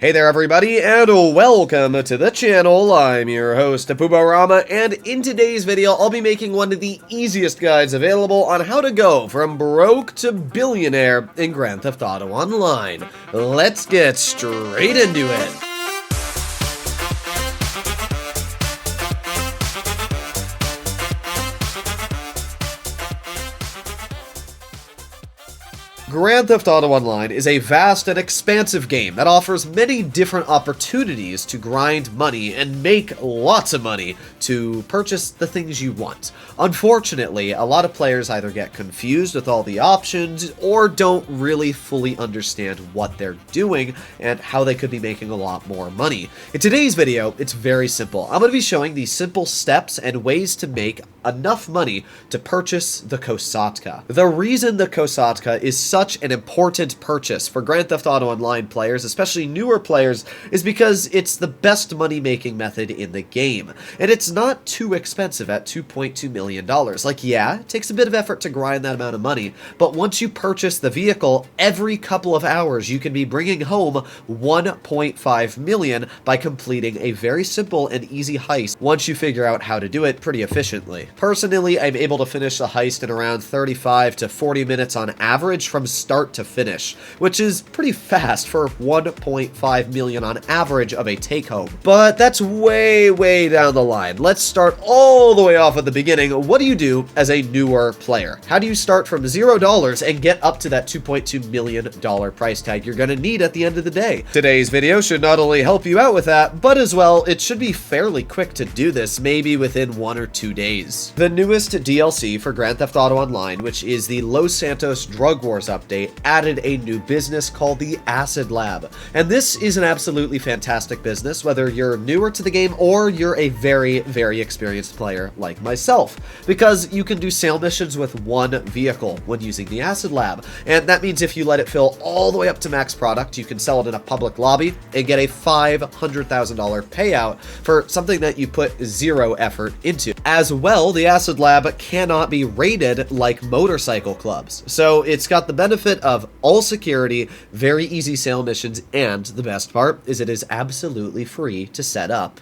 Hey there everybody, and welcome to the channel. I'm your host, Rama, and in today's video, I'll be making one of the easiest guides available on how to go from broke to billionaire in Grand Theft Auto Online. Let's get straight into it. Grand Theft Auto Online is a vast and expansive game that offers many different opportunities to grind money and make lots of money to purchase the things you want. Unfortunately, a lot of players either get confused with all the options or don't really fully understand what they're doing and how they could be making a lot more money. In today's video, it's very simple. I'm going to be showing the simple steps and ways to make enough money to purchase the Kosatka. The reason the Kosatka is such an important purchase for Grand Theft Auto Online players, especially newer players, is because it's the best money-making method in the game. And it's not too expensive at $2.2 million. Like, yeah, it takes a bit of effort to grind that amount of money, but once you purchase the vehicle, every couple of hours you can be bringing home $1.5 million by completing a very simple and easy heist once you figure out how to do it pretty efficiently. Personally, I'm able to finish the heist in around 35 to 40 minutes on average from start to finish, which is pretty fast for 1.5 million on average of a take-home. But that's way down the line. Let's start all the way off at the beginning. What do you do as a newer player? How do you start from $0 and get up to that $2.2 million price tag you're gonna need at the end of the day? Today's video should not only help you out with that, but as well, it should be fairly quick to do this, maybe within 1 or 2 days. The newest DLC for Grand Theft Auto Online, which is the Los Santos Drug Wars update, added a new business called the Acid Lab. And this is an absolutely fantastic business, whether you're newer to the game or you're a very experienced player like myself, because you can do sale missions with one vehicle when using the Acid Lab. And that means if you let it fill all the way up to max product, you can sell it in a public lobby and get a $500,000 payout for something that you put zero effort into. As well, the Acid Lab cannot be raided like motorcycle clubs. So it's got the benefit of all security, very easy sale missions, and the best part is it is absolutely free to set up.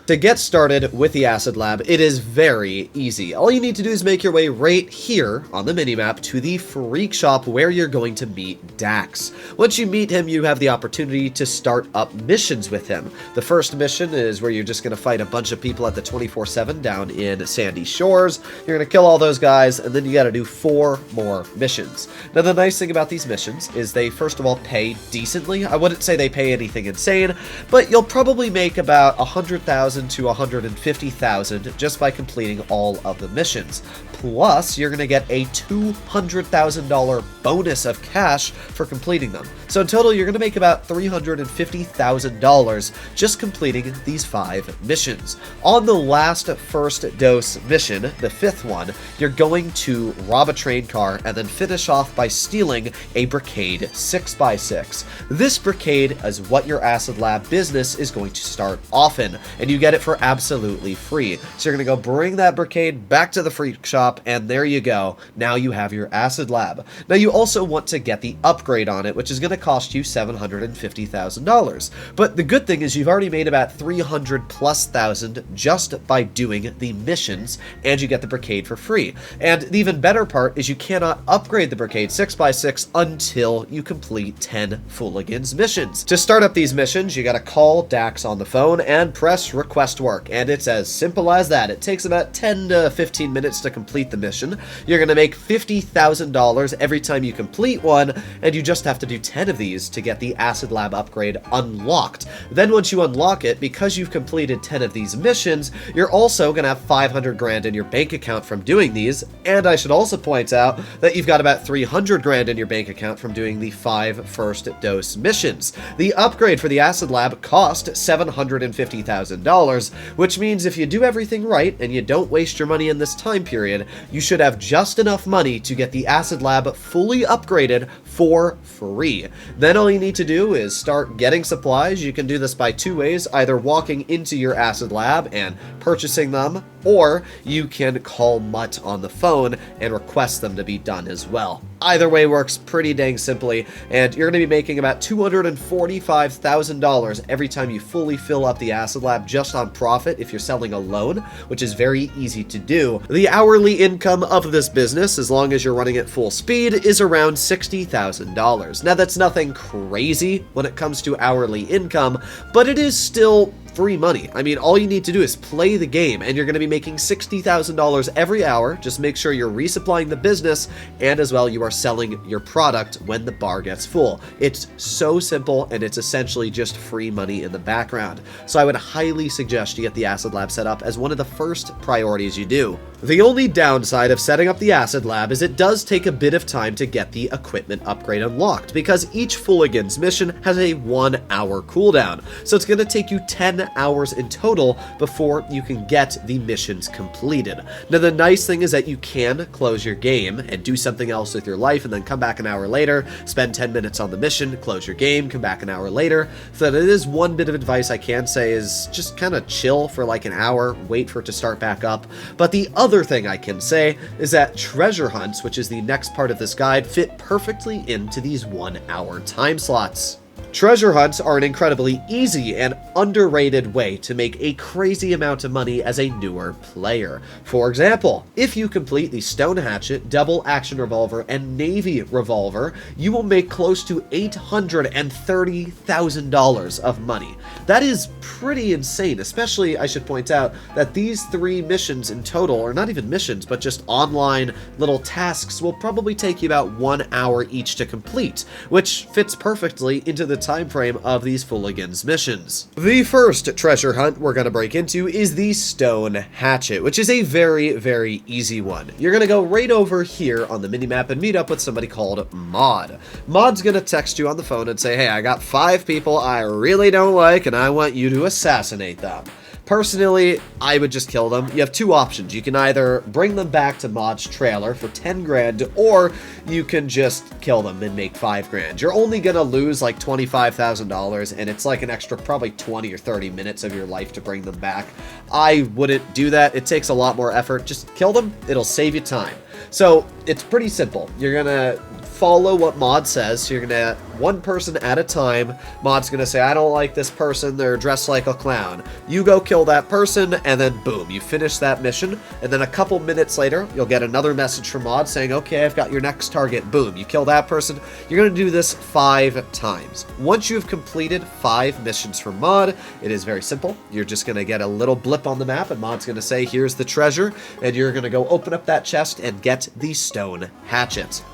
To get started with the Acid Lab, it is very easy. All you need to do is make your way right here on the minimap to the Freak Shop where you're going to meet Dax. Once you meet him, you have the opportunity to start up missions with him. The first mission is where you're just going to fight a bunch of people at the 24/7 down in Sandy Shores. You're going to kill all those guys, and then you got to do 4 more missions. Now, the nice thing about these missions is they, first of all, pay decently. I wouldn't say they pay anything insane, but you'll probably make about $100,000 to $150,000 just by completing all of the missions. Plus, you're going to get a $200,000 bonus of cash for completing them. So in total, you're going to make about $350,000 just completing these 5 missions. On the last first dose mission, the 5th one, you're going to rob a train car and then finish off by stealing a Brigade 6x6. This Brigade is what your Acid Lab business is going to start off in, and you get it for absolutely free. So you're going to go bring that Brigade back to the Freak Shop, and there you go. Now you have your Acid Lab. Now you also want to get the upgrade on it, which is going to cost you $750,000. But the good thing is you've already made about $300,000+ just by doing the missions, and you get the Brigade for free. And the even better part is you cannot upgrade the Brigade 6x6 until you complete 10 Fooligans missions. To start up these missions, you got to call Dax on the phone and press request work, and it's as simple as that. It takes about 10 to 15 minutes to complete the mission. You're going to make $50,000 every time you complete one, and you just have to do 10 of these to get the Acid Lab upgrade unlocked. Then once you unlock it, because you've completed 10 of these missions, you're also going to have 500 grand in your bank account from doing these, and I should also point out that you've got about 300 grand in your bank account from doing the 5 first dose missions. The upgrade for the Acid Lab cost $750,000, which means if you do everything right and you don't waste your money in this time period, you should have just enough money to get the Acid Lab fully upgraded for free. Then all you need to do is start getting supplies. You can do this by two ways, either walking into your acid lab and purchasing them, or you can call Mutt on the phone and request them to be done as well. Either way works pretty dang simply, and you're going to be making about $245,000 every time you fully fill up the acid lab just on profit if you're selling alone, which is very easy to do. The hourly income of this business, as long as you're running at full speed, is around $60,000. Now that's nothing crazy when it comes to hourly income, but it is still free money. I mean, all you need to do is play the game, and you're going to be making $60,000 every hour. Just make sure you're resupplying the business, and as well, you are selling your product when the bar gets full. It's so simple, and it's essentially just free money in the background. So I would highly suggest you get the Acid Lab set up as one of the first priorities you do. The only downside of setting up the Acid Lab is it does take a bit of time to get the equipment upgrade unlocked, because each Fooligans mission has a 1 hour cooldown. So it's going to take you 10 hours in total before you can get the missions completed. Now the nice thing is that you can close your game and do something else with your life and then come back an hour later, spend 10 minutes on the mission, close your game, come back an hour later. So that is one bit of advice I can say is just kind of chill for like an hour, wait for it to start back up. But the other thing I can say is that treasure hunts, which is the next part of this guide, fit perfectly into these 1 hour time slots. Treasure hunts are an incredibly easy and underrated way to make a crazy amount of money as a newer player. For example, if you complete the Stone Hatchet, Double Action Revolver, and Navy Revolver, you will make close to $830,000 of money. That is pretty insane, especially I should point out that these 3 missions in total, or not even missions, but just online little tasks, will probably take you about 1 hour each to complete, which fits perfectly into the time frame of these Fooligans missions. The first treasure hunt we're going to break into is the Stone Hatchet, which is a very, very easy one. You're going to go right over here on the minimap and meet up with somebody called Maud. Maud's going to text you on the phone and say, hey, I got 5 people I really don't like and I want you to assassinate them. Personally, I would just kill them. You have 2 options. You can either bring them back to Maud's trailer for 10 grand, or you can just kill them and make 5 grand. You're only gonna lose like $25,000, and it's like an extra probably 20 or 30 minutes of your life to bring them back. I wouldn't do that. It takes a lot more effort. Just kill them. It'll save you time. So it's pretty simple. You're gonna follow what Maud says. So you're gonna, one person at a time. Maud's gonna say, I don't like this person, they're dressed like a clown. You go kill that person, and then boom, you finish that mission. And then a couple minutes later, you'll get another message from Maud saying, okay, I've got your next target. Boom, you kill that person. You're gonna do this 5 times. Once you've completed 5 missions from Maud, it is very simple. You're just gonna get a little blip on the map, and Maud's gonna say, here's the treasure, and you're gonna go open up that chest and get the Stone Hatchet.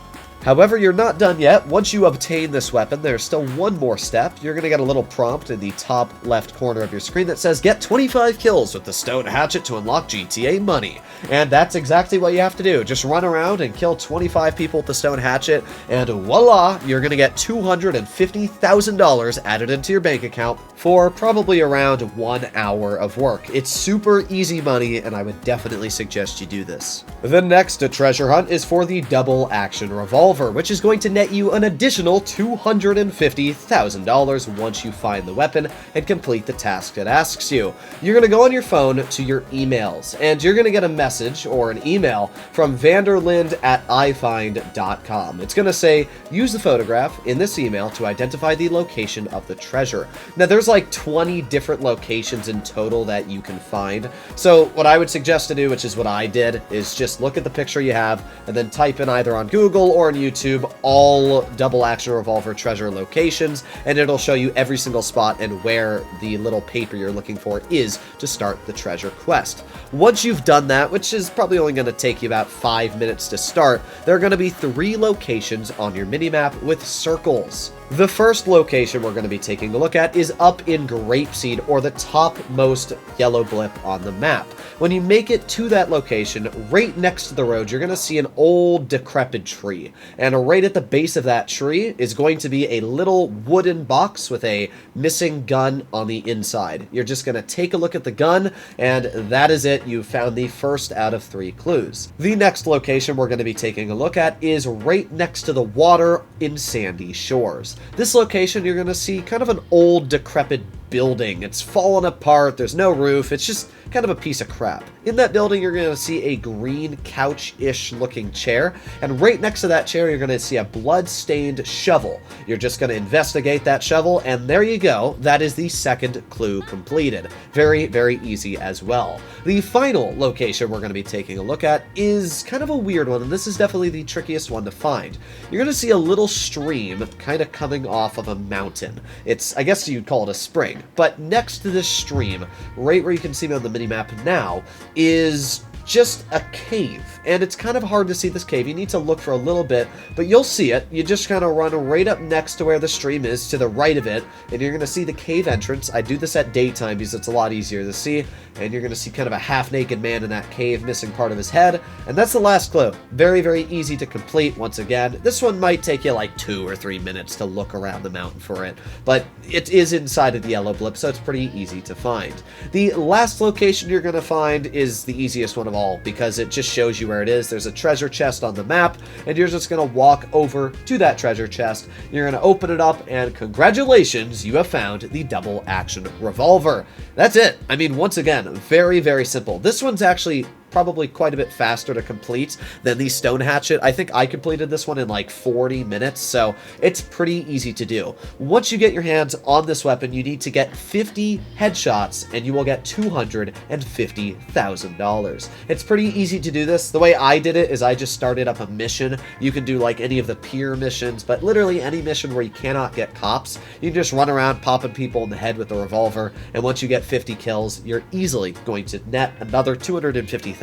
However, you're not done yet. Once you obtain this weapon, there's still one more step. You're going to get a little prompt in the top left corner of your screen that says, get 25 kills with the Stone Hatchet to unlock GTA money. And that's exactly what you have to do. Just run around and kill 25 people with the Stone Hatchet, and voila, you're going to get $250,000 added into your bank account for probably around 1 hour of work. It's super easy money, and I would definitely suggest you do this. The next treasure hunt is for the Double Action Revolver, which is going to net you an additional $250,000 once you find the weapon and complete the task it asks you. You're going to go on your phone to your emails, and you're going to get a message or an email from vanderlind@ifind.com. It's going to say, use the photograph in this email to identify the location of the treasure. Now, there's like 20 different locations in total that you can find. So what I would suggest to do, which is what I did, is just look at the picture you have and then type in either on Google or on YouTube all Double Action Revolver treasure locations, and it'll show you every single spot and where the little paper you're looking for is to start the treasure quest. Once you've done that, which is probably only going to take you about 5 minutes to start, there are going to be 3 locations on your minimap with circles. The first location we're going to be taking a look at is up in Grapeseed, or the topmost yellow blip on the map. When you make it to that location, right next to the road, you're going to see an old decrepit tree. And right at the base of that tree is going to be a little wooden box with a missing gun on the inside. You're just going to take a look at the gun, and that is it. You've found the first out of 3 clues. The next location we're going to be taking a look at is right next to the water in Sandy Shores. This location, you're going to see kind of an old, decrepit building. It's fallen apart, there's no roof, it's just kind of a piece of crap. In that building, you're going to see a green couch-ish looking chair, and right next to that chair, you're going to see a blood-stained shovel. You're just going to investigate that shovel, and there you go. That is the second clue completed. Very, very easy as well. The final location we're going to be taking a look at is kind of a weird one, and this is definitely the trickiest one to find. You're going to see a little stream kind of coming off of a mountain. It's, I guess you'd call it a spring, but next to this stream, right where you can see me on the minimap now, is just a cave, and it's kind of hard to see this cave. You need to look for a little bit, but you'll see it. You just kind of run right up next to where the stream is, to the right of it, and you're going to see the cave entrance. I do this at daytime because it's a lot easier to see, and you're going to see kind of a half-naked man in that cave, missing part of his head, and that's the last clue. Very, very easy to complete. Once again, this one might take you like 2 or 3 minutes to look around the mountain for it, but it is inside of the yellow blip, so it's pretty easy to find. The last location you're going to find is the easiest one of all, because it just shows you where it is. There's a treasure chest on the map, and you're just going to walk over to that treasure chest. You're going to open it up, and congratulations, you have found the double action revolver. That's it. I mean, once again, very, very simple. This one's actually probably quite a bit faster to complete than the stone hatchet. I think I completed this one in like 40 minutes, so it's pretty easy to do. Once you get your hands on this weapon, you need to get 50 headshots, and you will get $250,000. It's pretty easy to do this. The way I did it is I just started up a mission. You can do like any of the peer missions, but literally any mission where you cannot get cops. You can just run around popping people in the head with a revolver, and once you get 50 kills, you're easily going to net another $250,000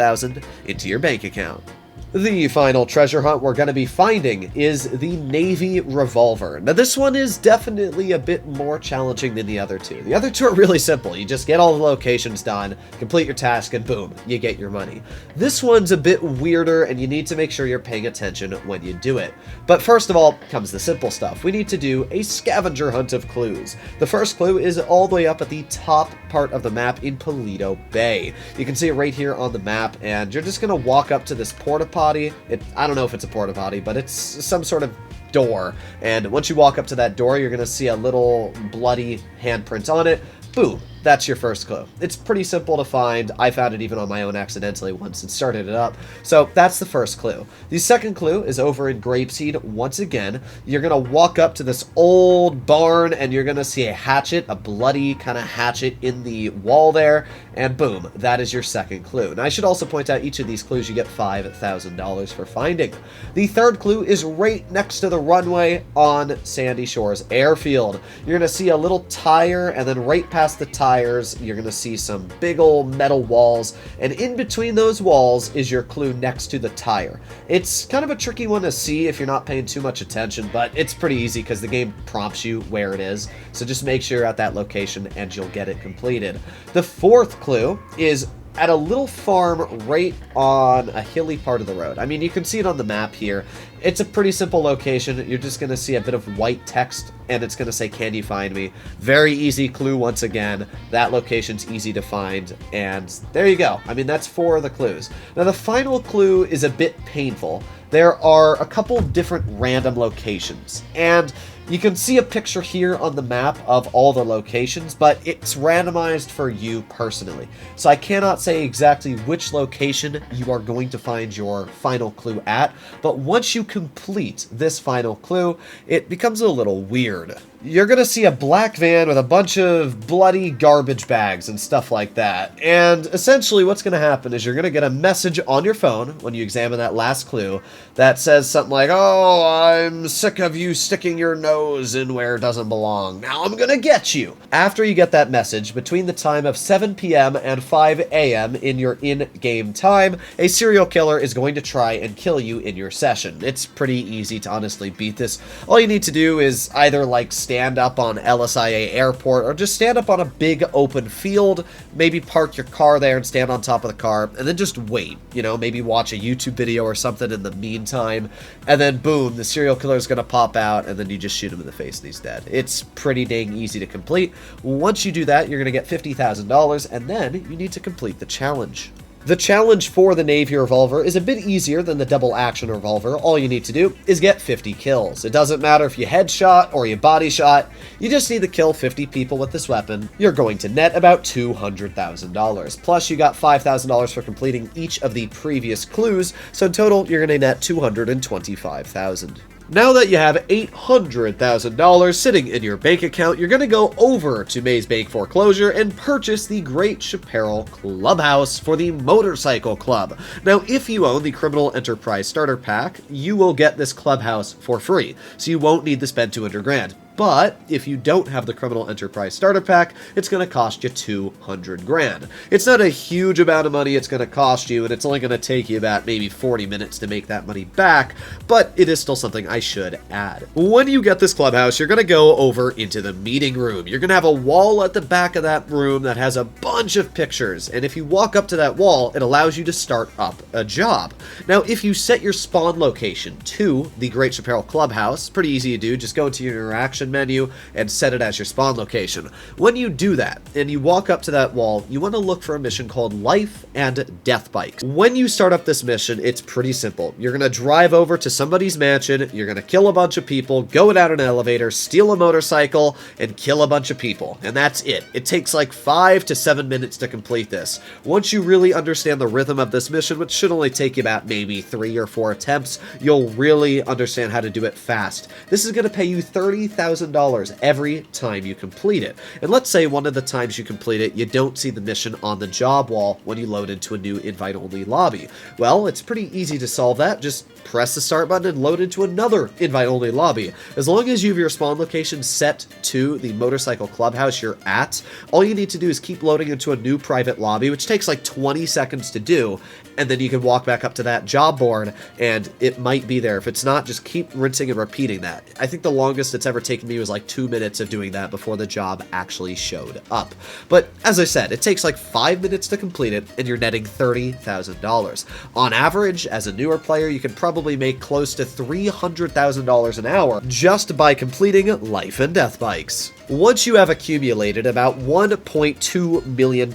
into your bank account. The final treasure hunt we're going to be finding is the Navy revolver. Now, this one is definitely a bit more challenging than the other two. The other two are really simple. You just get all the locations done, complete your task, and boom, you get your money. This one's a bit weirder, and you need to make sure you're paying attention when you do it. But first of all comes the simple stuff. We need to do a scavenger hunt of clues. The first clue is all the way up at the top part of the map in Paleto Bay. You can see it right here on the map, and you're just going to walk up to this porta potty. I don't know if it's a porta potty, but it's some sort of door. And once you walk up to that door, you're going to see a little bloody handprint on it. Boom. That's your first clue. It's pretty simple to find. I found it even on my own accidentally once and started it up. So that's the first clue. The second clue is over in Grapeseed. Once again, you're going to walk up to this old barn, and you're going to see a hatchet, a bloody kind of hatchet in the wall there, and boom, that is your second clue. Now, I should also point out each of these clues you get $5,000 for finding. The third clue is right next to the runway on Sandy Shores Airfield. You're going to see a little tire, and then right past the tire, you're going to see some big old metal walls, and in between those walls is your clue next to the tire. It's kind of a tricky one to see if you're not paying too much attention, but it's pretty easy because the game prompts you where it is, so just make sure you're at that location and you'll get it completed. The fourth clue is at a little farm right on a hilly part of the road. I mean, you can see it on the map here. It's a pretty simple location. You're just going to see a bit of white text, and it's going to say, "Can you find me?" Very easy clue once again. That location's easy to find, and there you go. I mean, that's 4 of the clues. Now, the final clue is a bit painful. There are a couple different random locations, and you can see a picture here on the map of all the locations, but it's randomized for you personally. So I cannot say exactly which location you are going to find your final clue at, but once you complete this final clue, it becomes a little weird. you're going to see a black van with a bunch of bloody garbage bags and stuff like that. And essentially what's going to happen is you're going to get a message on your phone when you examine that last clue that says something like, "Oh, I'm sick of you sticking your nose in where it doesn't belong. Now I'm going to get you." After you get that message, between the time of 7 p.m. and 5 a.m. in your in-game time, a serial killer is going to try and kill you in your session. It's pretty easy to honestly beat this. All you need to do is either like stand up on LSIA Airport or just stand up on a big open field, maybe park your car there and stand on top of the car, and then just wait. You know, maybe watch a YouTube video or something in the meantime, and then boom, the serial killer is going to pop out, and then you just shoot him in the face and he's dead. It's pretty dang easy to complete. Once you do that, you're going to get $50,000, and then you need to complete the challenge. The challenge for the Navy revolver is a bit easier than the double action revolver. All you need to do is get 50 kills. It doesn't matter if you headshot or you body shot, you just need to kill 50 people with this weapon. You're going to net about $200,000. Plus you got $5,000 for completing each of the previous clues, so in total you're going to net $225,000. Now that you have $800,000 sitting in your bank account, you're going to go over to Maze Bank Foreclosure and purchase the Great Chaparral Clubhouse for the Motorcycle Club. Now, if you own the Criminal Enterprise Starter Pack, you will get this clubhouse for free, so you won't need to spend $200,000. But if you don't have the Criminal Enterprise Starter Pack, it's going to cost you $200,000. It's not a huge amount of money it's going to cost you, and it's only going to take you about maybe 40 minutes to make that money back, but it is still something I should add. When you get this clubhouse, you're going to go over into the meeting room. You're going to have a wall at the back of that room that has a bunch of pictures, and if you walk up to that wall, it allows you to start up a job. Now, if you set your spawn location to the Great Chaparral Clubhouse, pretty easy to do, just go into your interaction menu and set it as your spawn location. When you do that and you walk up to that wall, you want to look for a mission called Life and Death Bikes. When you start up this mission, it's pretty simple. You're going to drive over to somebody's mansion, you're going to kill a bunch of people, go down an elevator, steal a motorcycle, and kill a bunch of people. And that's it. It takes like 5 to 7 minutes to complete this. Once you really understand the rhythm of this mission, which should only take you about maybe 3 or 4 attempts, you'll really understand how to do it fast. This is going to pay you $30,000 every time you complete it. And let's say one of the times you complete it, you don't see the mission on the job wall when you load into a new invite-only lobby. Well, it's pretty easy to solve that. Just press the start button and load into another invite-only lobby. As long as you have your spawn location set to the motorcycle clubhouse you're at, all you need to do is keep loading into a new private lobby, which takes like 20 seconds to do, and then you can walk back up to that job board and it might be there. If it's not, just keep rinsing and repeating that. I think the longest it's ever taken me was like 2 minutes of doing that before the job actually showed up. But as I said, it takes like 5 minutes to complete it and you're netting $30,000. On average, as a newer player, you can probably make close to $300,000 an hour just by completing Life and Death Bikes. Once you have accumulated about $1.2 million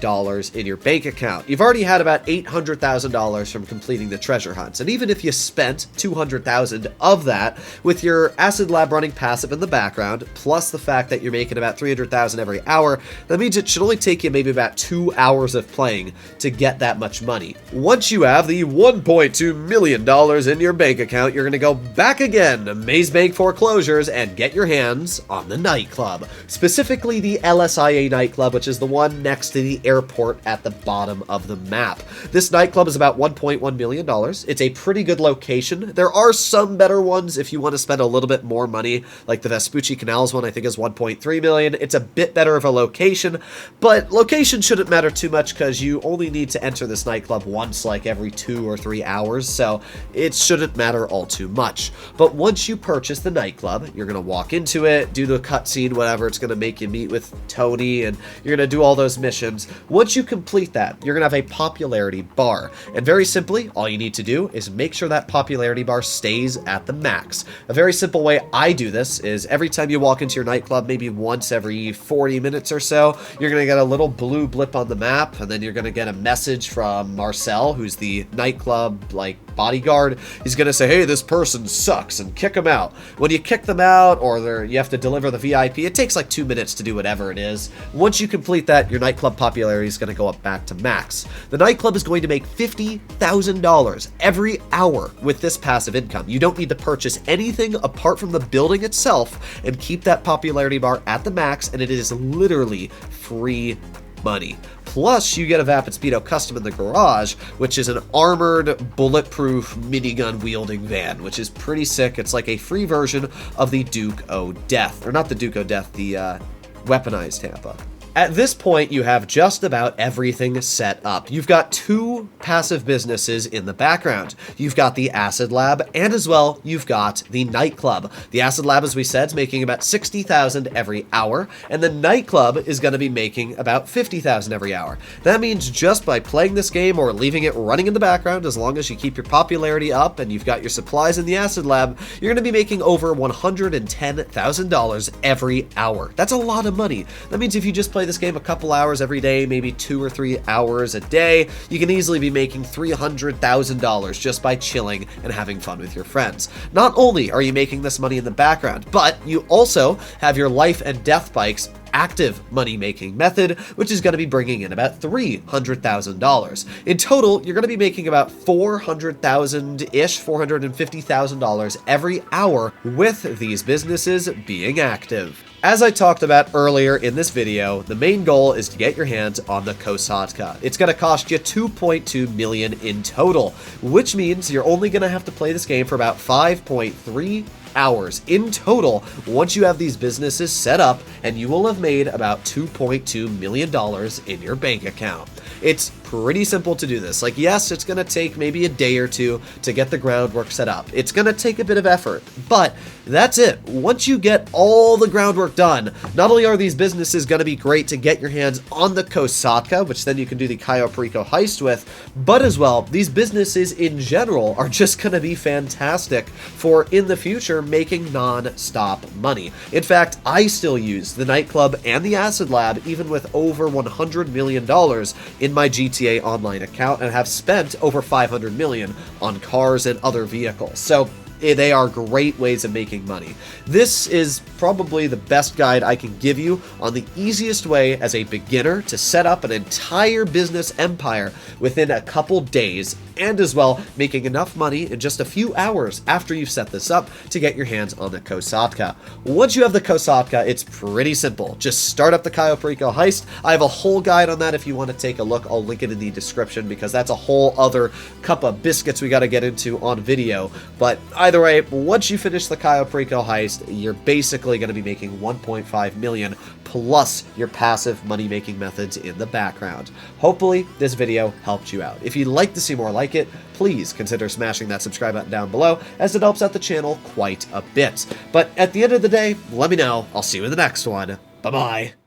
in your bank account, you've already had about $800,000 from completing the treasure hunts. And even if you spent $200,000 of that with your acid lab running passive in the background, plus the fact that you're making about $300,000 every hour, that means it should only take you maybe about 2 hours of playing to get that much money. Once you have the $1.2 million in your bank account, you're going to go back again to Maze Bank Foreclosures and get your hands on the Nightclub. Specifically the LSIA Nightclub, which is the one next to the airport at the bottom of the map. This nightclub is about $1.1 million. It's a pretty good location. There are some better ones if you want to spend a little bit more money, like the Vespucci Canals one I think is $1.3 million. It's a bit better of a location, but location shouldn't matter too much because you only need to enter this nightclub once like every 2 or 3 hours, so it shouldn't matter all too much. But once you purchase the nightclub, you're going to walk into it, do the cutscene, whatever. It's going to make you meet with Tony, and you're going to do all those missions. Once you complete that, you're going to have a popularity bar. And very simply, all you need to do is make sure that popularity bar stays at the max. A very simple way I do this is every time you walk into your nightclub, maybe once every 40 minutes or so, you're going to get a little blue blip on the map, and then you're going to get a message from Marcel, who's the nightclub, like, bodyguard. He's going to say, hey, this person sucks, and kick them out. When you kick them out, or you have to deliver the VIP, it takes like 2 minutes to do whatever it is. Once you complete that, your Nightclub popularity is going to go up back to max. The Nightclub is going to make $50,000 every hour with this passive income. You don't need to purchase anything apart from the building itself and keep that popularity bar at the max, and it is literally free money. Plus, you get a Vapid Speedo custom in the garage, which is an armored, bulletproof, minigun-wielding van, which is pretty sick. It's like a free version of the Duke O' Death. Or not the Duke O' Death, the weaponized Tampa. At this point, you have just about everything set up. You've got 2 passive businesses in the background. You've got the Acid Lab, and as well, you've got the Nightclub. The Acid Lab, as we said, is making about $60,000 every hour, and the Nightclub is going to be making about $50,000 every hour. That means just by playing this game or leaving it running in the background, as long as you keep your popularity up and you've got your supplies in the Acid Lab, you're going to be making over $110,000 every hour. That's a lot of money. That means if you just play this game a couple hours every day, maybe 2 or 3 hours a day, you can easily be making $300,000 just by chilling and having fun with your friends. Not only are you making this money in the background, but you also have your life and death bikes active money-making method, which is going to be bringing in about $300,000. In total, you're going to be making about $400,000-ish, $450,000 every hour with these businesses being active. As I talked about earlier in this video, the main goal is to get your hands on the Kosatka. It's going to cost you $2.2 million in total, which means you're only going to have to play this game for about 5.3 hours in total once you have these businesses set up, and you will have made about $2.2 million in your bank account. It's pretty simple to do this. Like, yes, it's going to take maybe a day or two to get the groundwork set up. It's going to take a bit of effort, but that's it. Once you get all the groundwork done, not only are these businesses going to be great to get your hands on the Kosatka, which then you can do the Cayo Perico heist with, but as well, these businesses in general are just going to be fantastic for, in the future, making non-stop money. In fact, I still use the Nightclub and the Acid Lab, even with over $100 million in my GTA Online account, and have spent over $500 million on cars and other vehicles. So they are great ways of making money. This is probably the best guide I can give you on the easiest way as a beginner to set up an entire business empire within a couple days, and as well making enough money in just a few hours after you've set this up to get your hands on the Kosatka. Once you have the Kosatka, it's pretty simple. Just start up the Cayo Perico heist. I have a whole guide on that if you want to take a look. I'll link it in the description because that's a whole other cup of biscuits we got to get into on video. But either way, once you finish the Cayo Perico heist, you're basically going to be making $1.5 million plus your passive money-making methods in the background. Hopefully, this video helped you out. If you'd like to see more like it, please consider smashing that subscribe button down below, as it helps out the channel quite a bit. But at the end of the day, let me know. I'll see you in the next one. Bye-bye.